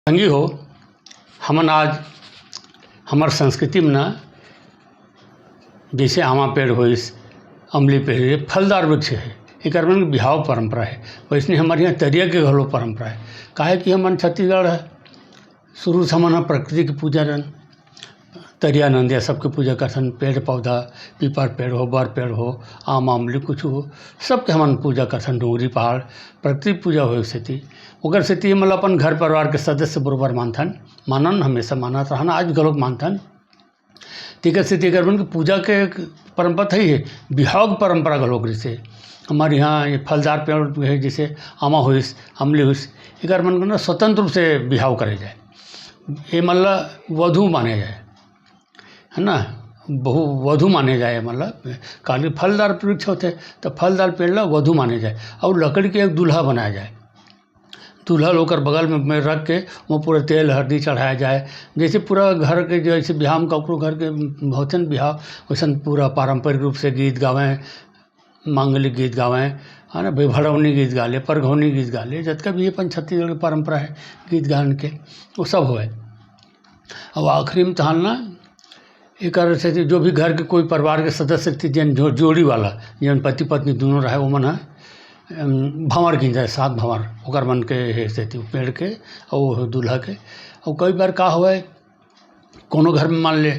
संगी हो हमन आज हमार संस्कृति में ना जैसे आमा पेड़ होइस, अमली पेड़ ये फलदार वृक्ष है, एकर मन बिहाव परंपरा है। वैसने हमारे यहाँ तरिया के घलो परंपरा है। काहे कि हमन छत्तीसगढ़ है, शुरू से हमन प्रकृति की पूजा रन, तरिया नंदिया सबके पूजा करथन। पेड़ पौधा, पीपर पेड़ हो, बर पेड़ हो, आम अमली कुछ हो, सबके हमन पूजा करथन। डोंगरी पहाड़ प्रकृति पूजा हो सेती, ओकर सेती मतलब अपन घर परिवार के सदस्य बरोबर मानन हमेशा मानत रहन, आज घलोक मानथन। तेकर सेती एकर मन के पूजा के परंपरा थई है। बिहाव के परंपरा घलोक रहिसे हमारे यहाँ। ये फलदार पेड़ है जैसे आमा होइस, अमली होइस, एकर मन के ना स्वतंत्र रूप से बिहाव करे जाए। ये मतलब वधू माने जाए, है ना, बहु वधू माने जाए। मतलब काली फलदार वृक्ष होते तो फलदार पेड़ ला वधू माने जाए और लकड़ी के एक दूल्हा बनाया जाए। दूल्हा लोकर बगल में रख के वो पूरा तेल हल्दी चढ़ाया जाए। जैसे पूरा घर के जैसे बिहाव में ककरो घर के होते बिहाव, वैसन पूरा पारंपरिक रूप से गीत गावें, मांगलिक गीत गावें, है ना, भड़ौनी गीत गा ले, परघौनी गीत गा ले, जितना भी अपन छत्तीसगढ़ की परंपरा है गीत गान के, वो सब होए। और आखिरी में तहाल ना एक से जो भी घर के कोई परिवार के सदस्य थी, जन जोड़ी वाला जन पति पत्नी दोनों रहे, वो मन भंवर की जाए, 7 भंवर ओकर मन के हे से पेड़ के और दूल्हा के। और कई बार का हुआ है, कोनो घर में मान ले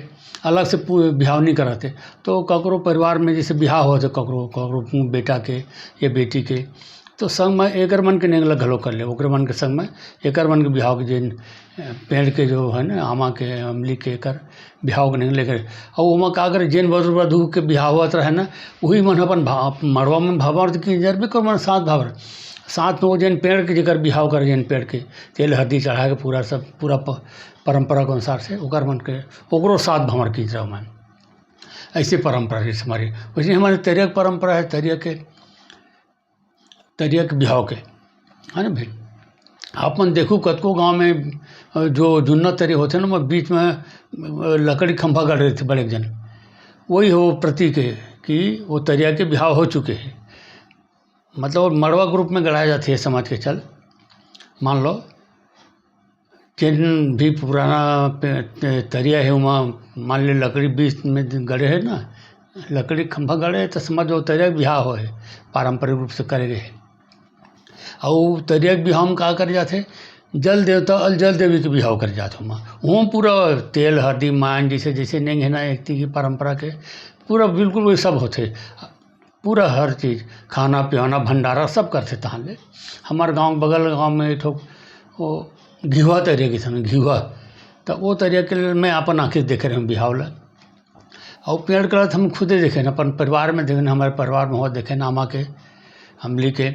अलग से बिहाव नहीं कराते, तो ककरो परिवार में जैसे बिहाव हो तो ककरो बेटा के या बेटी के, तो संग में एकर मन के नेंगला घलो कर ले, ओकर मन के संग में एकर मन के बिहाव के जिन पेड़ के जो है ना आमा के अमली के एकर बिहाव के नेंगले करे। और ओमा का करे जिन वर वधू के बिहाव होत रहे ना, वही मन अपन मड़वा में भंवर की जर भी कर मन 7 भंवर, 7 में जिन पेड़ के जेकर बिहाव करे, जिन पेड़ के तेल हल्दी चढ़ा के पूरा सब पूरा परंपरा के अनुसार से ओकर मन के ओकरो 7 भंवर की तरह मन। ऐसी परंपरा है हमारी। वैसे हमारे तरिया की परंपरा है, तरिया के बिहाव के, है ना भाई। आपन देखू कतको गांव में जो जुन्ना तरिया होते ना, बीच में लकड़ी खंभा गड़ रहे थे बड़े जन, वही हो प्रतीक है कि वो तरिया के बिहाव हो चुके हैं। मतलब मड़वा ग्रुप में गड़ाया जाते है समाज के। चल मान लो जिन भी पुराना तरिया है वहाँ मान ले लकड़ी बीच में गड़े है ना, लकड़ी खंभा गड़े है, तो समझ वो तरिया के बिहाव हो है, पारंपरिक रूप से करे गए। और तरिया के बिहाव में का कर जाते, जल देवता और जल देवी के बिहाव कर जाते वहाँ पूरा तेल हल्दी मान जैसे जैसे नेंग है ना एक की परंपरा के पूरा बिल्कुल वही सब होते, पूरा हर चीज़ खाना पियाना भंडारा सब करते तहाँ ले। हमारे गांव बगल गांव में एक वो घिवा तरिया की समय घिवा, तो वो तरिया के लिए मैं अपन आँखें देखे रहे हूँ बिहाव ला। और पेड़ के हम खुदे देखे न, अपन परिवार में देखे न, हमारे परिवार में हो देखे नामा के अमली के,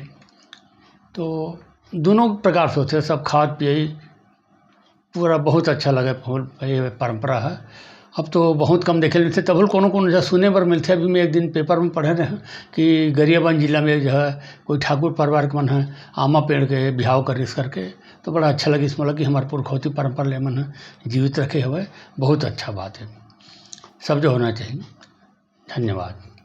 तो दोनों प्रकार से होते सब खाद पिए पूरा बहुत अच्छा लगे। ये परंपरा है। अब तो बहुत कम देखे मिलते, तब कोनो जो सुने पर मिलते। अभी मैं एक दिन पेपर में पढ़े रहे कि गरियाबंद जिला में जो है कोई ठाकुर परिवार के मन है आमा पेड़ के बिहाव कर इस करके, तो बड़ा अच्छा लगे इसमें कि हमारे पुरखौती परंपरा ले मन है जीवित रखे हुए। बहुत अच्छा बात है, सब जो होना चाहिए। धन्यवाद।